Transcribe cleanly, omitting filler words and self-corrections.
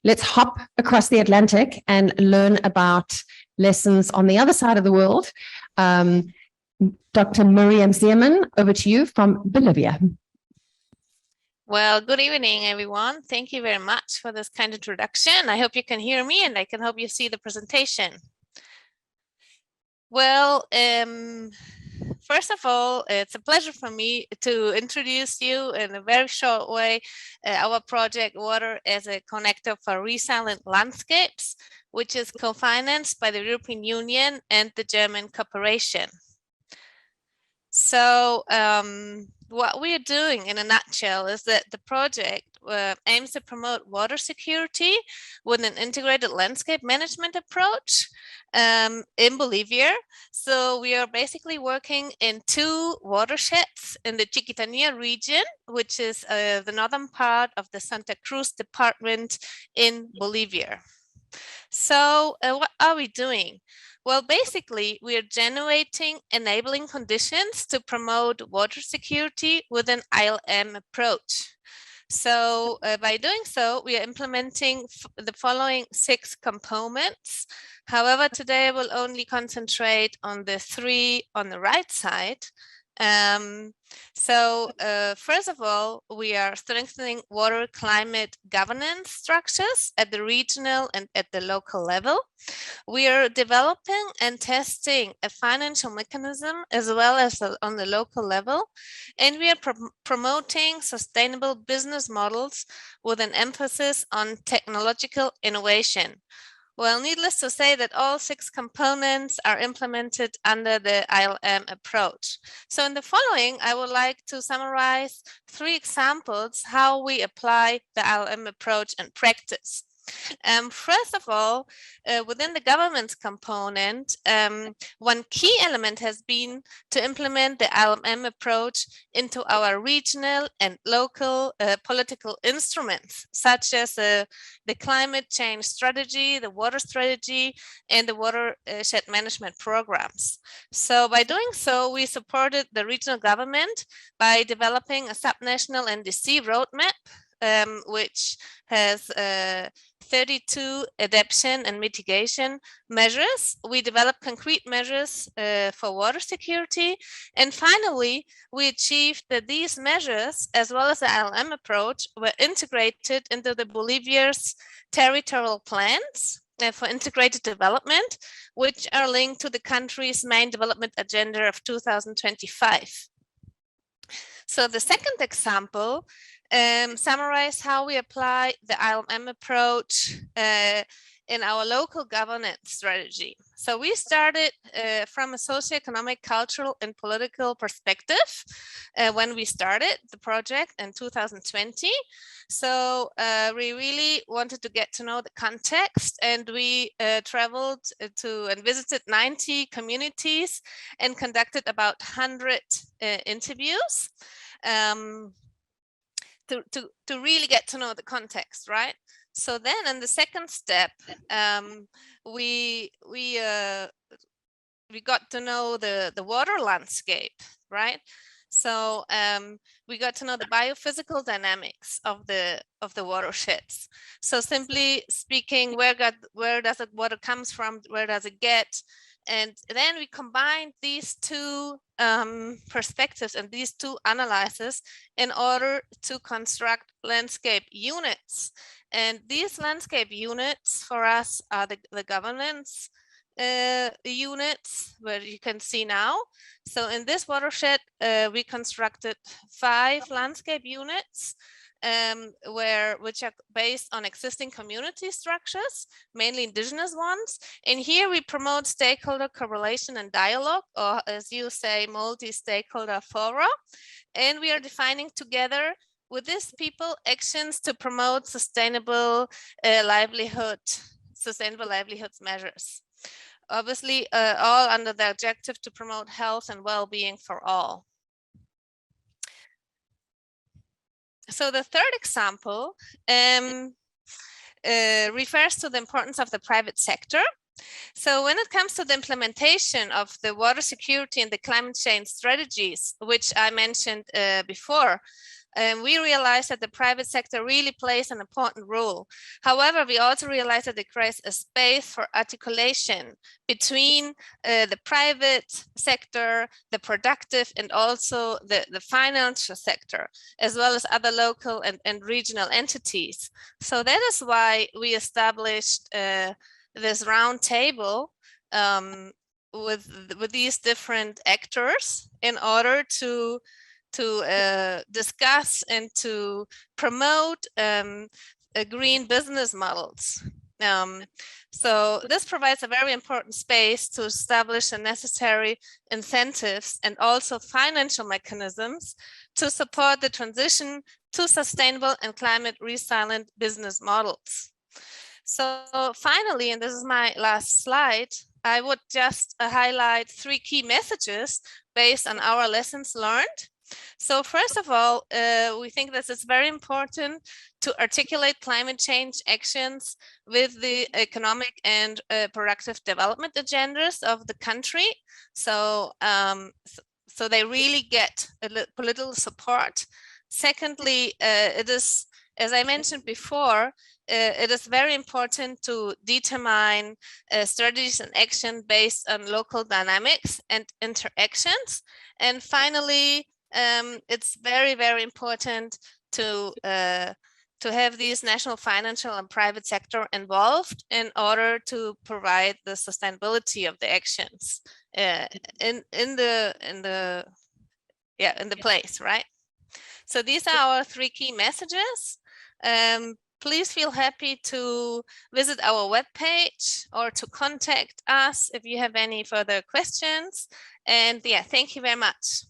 let's hop across the Atlantic and learn about lessons on the other side of the world. Dr. Miriam Seeman, over to you from Bolivia. Well, good evening, everyone. Thank you very much for this kind introduction. I hope you can hear me and I can hope you see the presentation. Well, first of all, it's a pleasure for me to introduce you in a very short way our project Water as a Connector for Resilient Landscapes, which is co-financed by the European Union and the German Corporation. So what we are doing in a nutshell is that the project aims to promote water security with an integrated landscape management approach in Bolivia. So we are basically working in 2 watersheds in the Chiquitania region, which is the northern part of the Santa Cruz department in Bolivia. So what are we doing? Well, basically, we are generating enabling conditions to promote water security with an ILM approach. So by doing so, we are implementing the following 6 components. However, today I will only concentrate on the 3 on the right side. First of all, we are strengthening water climate governance structures at the regional and at the local level. We are developing and testing a financial mechanism as well as on the local level, and we are promoting sustainable business models with an emphasis on technological innovation. Well, needless to say that all 6 components are implemented under the ILM approach. So in the following, I would like to summarize 3 examples how we apply the ILM approach in practice. First of all, within the governance component, one key element has been to implement the ILM approach into our regional and local political instruments, such as the climate change strategy, the water strategy, and the watershed management programs. So by doing so, we supported the regional government by developing a subnational NDC roadmap, which has 32 adaptation and mitigation measures. We developed concrete measures for water security. And finally, we achieved that these measures, as well as the ILM approach, were integrated into the Bolivia's territorial plans for integrated development, which are linked to the country's main development agenda of 2025. So the second example summarize how we apply the ILM approach in our local governance strategy. So we started from a socioeconomic, cultural, and political perspective when we started the project in 2020. So we really wanted to get to know the context, and we traveled to and visited 90 communities and conducted about 100 interviews. To really get to know the context, right? So then in the second step, we got to know the water landscape, right? So we got to know the biophysical dynamics of the watersheds. So simply speaking, where does the water comes from? Where does it get? And then we combined these 2 perspectives and these 2 analyses in order to construct landscape units. And these landscape units for us are the governance units, where you can see now. So in this watershed, we constructed 5 landscape units, which are based on existing community structures, mainly indigenous ones. And here we promote stakeholder correlation and dialogue, or as you say, multi-stakeholder fora. And we are defining together with these people actions to promote sustainable livelihoods measures. Obviously, all under the objective to promote health and well-being for all. So the third example refers to the importance of the private sector. So when it comes to the implementation of the water security and the climate change strategies, which I mentioned before, we realize that the private sector really plays an important role. However, we also realize that it creates a space for articulation between the private sector, the productive, and also the financial sector, as well as other local and regional entities. So that is why we established this round table with these different actors in order to discuss and to promote green business models. So this provides a very important space to establish the necessary incentives and also financial mechanisms to support the transition to sustainable and climate resilient business models. So finally, and this is my last slide, I would just highlight 3 key messages based on our lessons learned. So first of all, we think that it's very important to articulate climate change actions with the economic and productive development agendas of the country. So, so they really get political support. Secondly, it is, as I mentioned before, it is very important to determine strategies and action based on local dynamics and interactions. And finally, it's very, very important to have these national financial and private sector involved in order to provide the sustainability of the actions in the place, right? So these are our 3 key messages. Please feel happy to visit our webpage or to contact us if you have any further questions. And yeah, thank you very much.